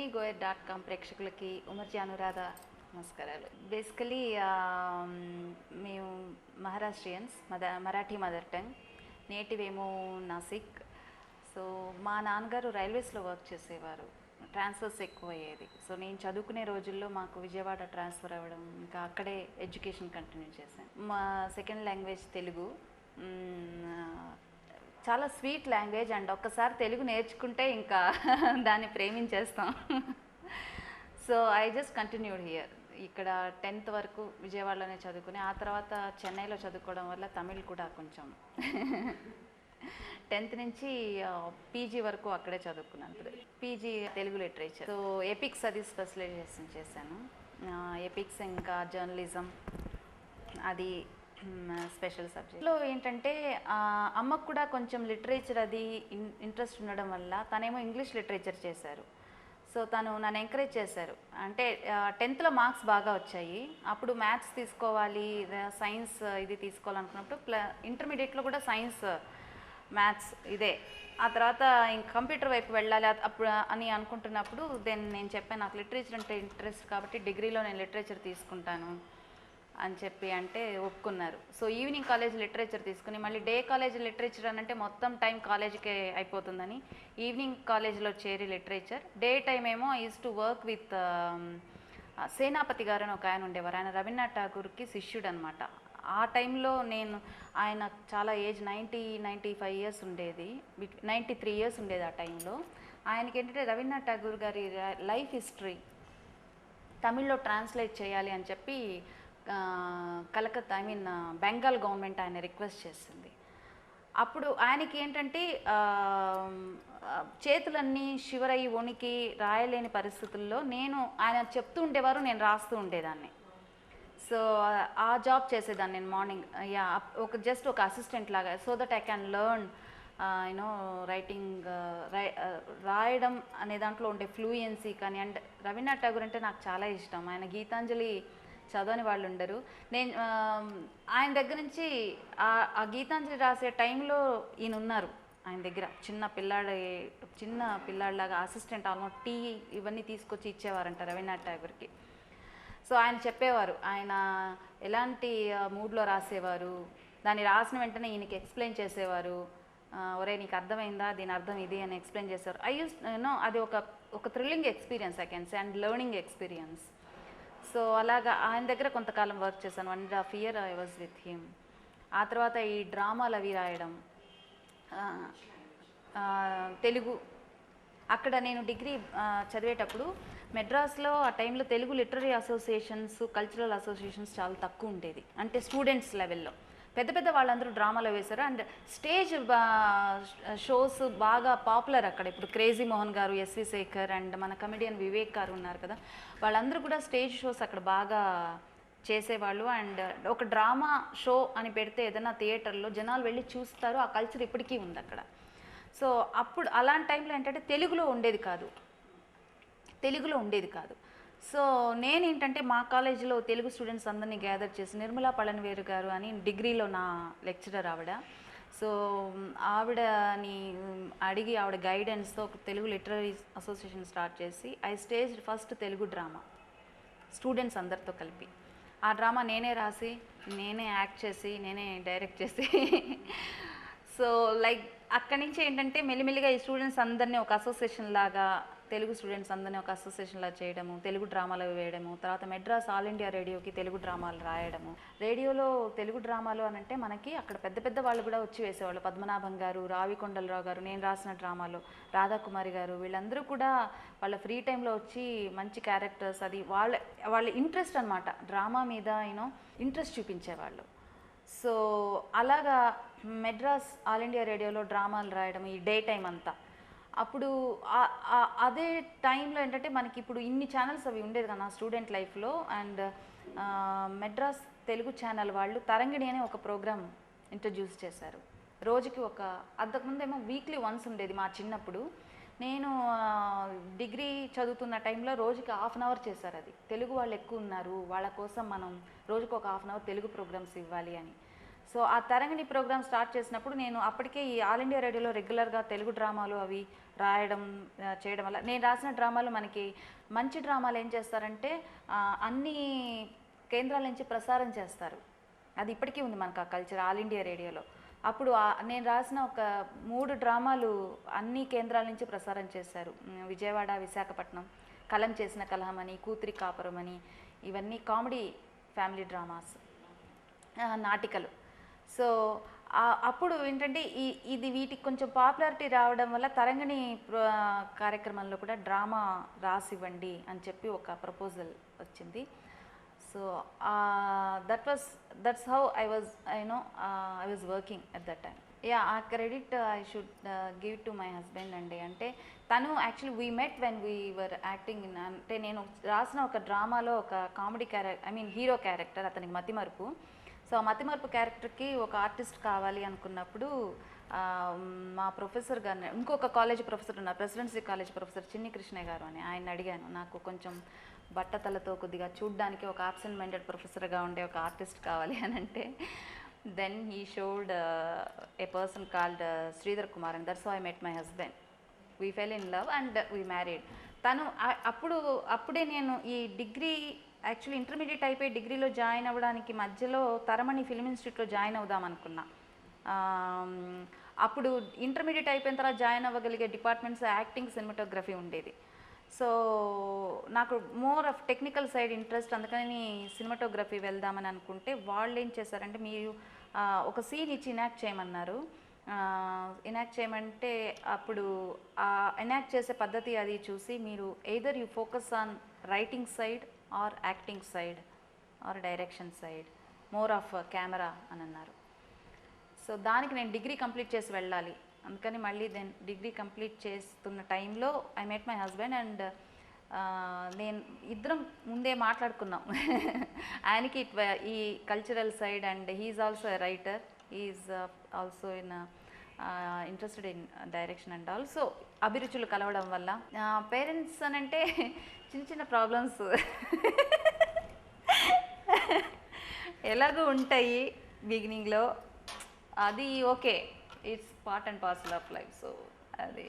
MyGoer.com ప్రేక్షకులకి ఉమర్జీ అనురాధ నమస్కారాలు. Basically మేము Maharashtrians, Marathi mother tongue, native ఏమో నాసిక్. సో మా నాన్నగారు రైల్వేస్లో వర్క్ చేసేవారు, ట్రాన్స్ఫర్స్ ఎక్కువ అయ్యేది. సో నేను చదువుకునే రోజుల్లో మాకు విజయవాడ ట్రాన్స్ఫర్ అవ్వడం, ఇంకా అక్కడే ఎడ్యుకేషన్ కంటిన్యూ చేశాను. మా సెకండ్ లాంగ్వేజ్ తెలుగు. చాలా స్వీట్ లాంగ్వేజ్ అండ్ ఒక్కసారి తెలుగు నేర్చుకుంటే ఇంకా దాన్ని ప్రేమించేస్తాం. So I just continued here. ఇక్కడ 10th వరకు విజయవాడలోనే చదువుకుని, ఆ తర్వాత చెన్నైలో చదువుకోవడం వల్ల తమిళ్ కూడా కొంచెం 10th నుంచి పీజీ వరకు అక్కడే చదువుకున్నాను. PG Telugu literature. So epics అది స్పెషలైజేషన్ చేశాను. ఎపిక్స్ ఇంకా జర్నలిజం అది స్పెషల్ సబ్జెక్ట్లో. ఏంటంటే అమ్మకు కూడా కొంచెం లిటరేచర్ అది ఇంట్రెస్ట్ ఉండడం వల్ల తనేమో ఇంగ్లీష్ లిటరేచర్ చేశారు. సో తను నన్ను ఎంకరేజ్ చేశారు. అంటే 10thలో మార్క్స్ బాగా వచ్చాయి, అప్పుడు మ్యాథ్స్ తీసుకోవాలి, సైన్స్ ఇది తీసుకోవాలనుకున్నప్పుడు ఇంటర్మీడియట్లో కూడా సైన్స్ మ్యాథ్స్ ఇదే. ఆ తర్వాత ఇంక కంప్యూటర్ వైపు వెళ్ళాలి అప్పుడు అని అనుకుంటున్నప్పుడు నేను చెప్పాను నాకు లిటరేచర్ అంటే ఇంట్రెస్ట్ కాబట్టి డిగ్రీలో నేను లిటరేచర్ తీసుకుంటాను అని చెప్పి అంటే ఒప్పుకున్నారు. సో ఈవినింగ్ కాలేజ్ లిటరేచర్ తీసుకుని మళ్ళీ డే కాలేజ్ లిటరేచర్ అని అంటే మొత్తం టైం కాలేజీకే అయిపోతుందని ఈవినింగ్ కాలేజ్లో చేరి లిటరేచర్. డే టైం ఏమో I use to work with Senapati garu అని ఒక ఆయన ఉండేవారు. ఆయన రవీంద్రనాథ్ ఠాగూర్కి శిష్యుడు అనమాట. ఆ టైంలో ఆయన చాలా ఏజ్ 95 ఇయర్స్ ఉండేది, 93 ఇయర్స్ ఉండేది ఆ టైంలో. ఆయనకి ఏంటంటే రవీంద్రనాథ్ ఠాగూర్ గారి లైఫ్ హిస్టరీ తమిళ్లో ట్రాన్స్లేట్ చేయాలి అని చెప్పి కలకత్తా బెంగాల్ గవర్నమెంట్ ఆయన రిక్వెస్ట్ చేసింది. అప్పుడు ఆయనకి ఏంటంటే చేతులన్నీ శివరయ్యి వణికి రాయలేని పరిస్థితుల్లో ఆయన చెప్తూ ఉండేవారు, నేను రాస్తూ ఉండేదాన్ని. సో ఆ జాబ్ చేసేదాన్ని నేను మార్నింగ్. జస్ట్ ఒక అసిస్టెంట్ లాగా, so that I can learn writing, రాయడం అనే దాంట్లో ఉండే ఫ్లూయెన్సీ కానీ. అండ్ రవీంద్రనాథ్ ఠాగూర్ అంటే నాకు చాలా ఇష్టం. ఆయన గీతాంజలి చదవని వాళ్ళు ఉండరు. నేను ఆయన దగ్గర నుంచి ఆ గీతాంజలి రాసే టైంలో ఈయన ఉన్నారు ఆయన దగ్గర. చిన్న పిల్లాడిలాగా అసిస్టెంట్, ఆల్మోస్ట్ టీ ఇవన్నీ తీసుకొచ్చి ఇచ్చేవారంట రవీంద్రనాథ్ ఠాగూర్కి. సో ఆయన చెప్పేవారు, ఆయన ఎలాంటి మూడ్లో రాసేవారు, దాన్ని రాసిన వెంటనే ఈయనకి ఎక్స్ప్లెయిన్ చేసేవారు. ఒరే నీకు అర్థమైందా, దీని అర్థం ఇది అని ఎక్స్ప్లెయిన్ చేసేవారు. అది ఒక thrilling experience I can say, and learning experience. So అలాగా ఆయన దగ్గర కొంతకాలం వర్క్ చేశాను. 1.5 year I was with him. ఆ తర్వాత ఈ డ్రామాలు అవి రాయడం, తెలుగు అక్కడ నేను డిగ్రీ చదివేటప్పుడు మెడ్రాస్లో ఆ టైంలో Telugu literary associations, cultural associations చాలా తక్కువ ఉండేది. అంటే స్టూడెంట్స్ లెవెల్లో పెద్ద పెద్ద వాళ్ళందరూ డ్రామాలో వేశారు. అండ్ స్టేజ్ షోస్ బాగా పాపులర్ అక్కడ. ఇప్పుడు క్రేజీ మోహన్ గారు, ఎస్వి శేఖర్ అండ్ మన కమెడియన్ వివేక్ గారు ఉన్నారు కదా, వాళ్ళందరూ కూడా స్టేజ్ షోస్ అక్కడ బాగా చేసేవాళ్ళు. అండ్ ఒక డ్రామా షో అని పెడితే ఏదైనా థియేటర్లో జనాలు వెళ్ళి చూస్తారు. ఆ కల్చర్ ఇప్పటికీ ఉంది అక్కడ. సో అప్పుడు అలాంటి టైంలో ఏంటంటే తెలుగులో ఉండేది కాదు. సో నేనేంటంటే మా కాలేజీలో తెలుగు స్టూడెంట్స్ అందరినీ గ్యాదర్ చేసి, నిర్మలా పళనివేరు గారు అని డిగ్రీలో నా లెక్చరర్ ఆవిడ. సో ఆవిడని అడిగి ఆవిడ గైడెన్స్తో ఒక తెలుగు లిటరరీ అసోసియేషన్ స్టార్ట్ చేసి I stage first Telugu drama students అందరితో కలిపి. ఆ డ్రామా నేనే రాసి, నేనే యాక్ట్ చేసి, నేనే డైరెక్ట్ చేసి సో అక్కడి నుంచి ఏంటంటే మెల్లిమెల్లిగా ఈ స్టూడెంట్స్ అందరినీ ఒక అసోసియేషన్ లాగా, తెలుగు స్టూడెంట్స్ అందరినీ ఒక అసోసియేషన్లా చేయడము, తెలుగు డ్రామాలు వేయడము. తర్వాత మెడ్రాస్ ఆల్ ఇండియా రేడియోకి తెలుగు డ్రామాలు రాయడము. రేడియోలో తెలుగు డ్రామాలు అని అంటే మనకి అక్కడ పెద్ద పెద్ద వాళ్ళు కూడా వచ్చి వేసేవాళ్ళు. పద్మనాభం గారు, రావికొండలరావు గారు, నేను రాసిన డ్రామాలో రాధాకుమారి గారు, వీళ్ళందరూ కూడా వాళ్ళ ఫ్రీ టైంలో వచ్చి మంచి క్యారెక్టర్స్, అది వాళ్ళ ఇంట్రెస్ట్ అనమాట, డ్రామా మీద ఇంట్రెస్ట్ చూపించేవాళ్ళు. సో అలాగా మెడ్రాస్ ఆల్ ఇండియా రేడియోలో డ్రామాలు రాయడం ఈ డే టైం అంతా. అప్పుడు అదే టైంలో ఏంటంటే మనకి ఇప్పుడు ఇన్ని ఛానల్స్ అవి ఉండేది కదా నా స్టూడెంట్ లైఫ్లో. అండ్ మెడ్రాస్ తెలుగు ఛానల్ వాళ్ళు తరంగిణి అనే ఒక ప్రోగ్రామ్ ఇంట్రడ్యూస్ చేశారు. రోజుకి అంతకుముందేమో వీక్లీ వన్స్ ఉండేది మా చిన్నప్పుడు. నేను డిగ్రీ చదువుతున్న టైంలో రోజుకి 1/2 hour చేశారు. అది తెలుగు వాళ్ళు ఎక్కువ ఉన్నారు, వాళ్ళ కోసం మనం రోజుకు ఒక 1/2 hour తెలుగు ప్రోగ్రామ్స్ ఇవ్వాలి అని. సో ఆ తరంగిణి ప్రోగ్రామ్ స్టార్ట్ చేసినప్పుడు నేను అప్పటికే ఈ ఆల్ ఇండియా రేడియోలో రెగ్యులర్గా తెలుగు డ్రామాలు అవి రాయడం చేయడం వల్ల నేను రాసిన డ్రామాలు మనకి మంచి డ్రామాలు ఏం చేస్తారంటే అన్ని కేంద్రాల నుంచి ప్రసారం చేస్తారు. అది ఇప్పటికీ ఉంది మనకు ఆ కల్చర్ ఆల్ ఇండియా రేడియోలో. అప్పుడు నేను రాసిన ఒక 3 డ్రామాలు అన్ని కేంద్రాల నుంచి ప్రసారం చేశారు. విజయవాడ, విశాఖపట్నం, కలం చేసిన కలహం అని, కూతురి కాపురం అని, ఇవన్నీ కామెడీ ఫ్యామిలీ డ్రామాస్, నాటికలు. సో అప్పుడు ఏంటంటే ఇది వీటికి కొంచెం పాపులారిటీ రావడం వల్ల తరంగిణి కార్యక్రమంలో కూడా డ్రామా రాసివ్వండి అని చెప్పి ఒక ప్రపోజల్ వచ్చింది. So that's how I was working at that time. Yeah, ఆ credit I should give to my husband అండి. అంటే తను actually we met when we were acting in, అంటే నేను రాసిన ఒక డ్రామాలో ఒక కామెడీ హీరో క్యారెక్టర్, అతనికి మతిమరుపు. సో ఆ మతిమరుపు క్యారెక్టర్కి ఒక ఆర్టిస్ట్ కావాలి అనుకున్నప్పుడు మా ప్రొఫెసర్ గారిని, ఇంకొక కాలేజ్ ప్రొఫెసర్ ఉన్నారు, ప్రెసిడెన్సీ కాలేజ్ ప్రొఫెసర్ చిన్ని కృష్ణయ్య గారు అని, ఆయన అడిగాను. నాకు కొంచెం బట్టతలతో కొద్దిగా చూడ్డానికి ఒక ఆబ్సెంట్ మైండెడ్ ప్రొఫెసర్గా ఉండే ఒక ఆర్టిస్ట్ కావాలి అని అంటే, then he showed a person called Sridhar Kumar and that's how I met my husband. We fell in love and we married. తను అప్పుడే నేను ఈ డిగ్రీ యాక్చువల్లీ ఇంటర్మీడియట్ అయిపోయి డిగ్రీలో జాయిన్ అవ్వడానికి మధ్యలో తరమణి ఫిల్మ్ ఇన్స్టిట్యూట్లో జాయిన్ అవుదాం అనుకున్నా. అప్పుడు ఇంటర్మీడియట్ అయిపోయిన తర్వాత జాయిన్ అవ్వగలిగే డిపార్ట్మెంట్స్ యాక్టింగ్, సినిమాటోగ్రఫీ ఉండేది. సో నాకు more of technical side interest, అందుకని సినిమాటోగ్రఫీ వెళ్దామని అనుకుంటే వాళ్ళు ఏం చేశారంటే, మీరు ఒక సీన్ ఇచ్చి ఇనాక్ట్ చేయమన్నారు. ఎనాక్ట్ చేయమంటే అప్పుడు ఎనాక్ట్ చేసే పద్ధతి అది చూసి, మీరు either you focus on writing side or acting side or direction side, more of camera అని అన్నారు. సో దానికి నేను డిగ్రీ కంప్లీట్ చేసి వెళ్ళాలి. అందుకని మళ్ళీ దెన్ డిగ్రీ కంప్లీట్ చేస్తున్న టైంలో I met my husband and నేను ఇద్దరం ముందే మాట్లాడుకున్నాం. ఆయనకి ఈ cultural side and he's also a writer, is also in interested in direction and also అభిరుచులు కలవడం వల్ల పేరెంట్స్ అని అంటే చిన్న చిన్న ప్రాబ్లమ్స్ ఎలాగో ఉంటాయి బిగినింగ్లో, అది okay, it's part and parcel of life. So అది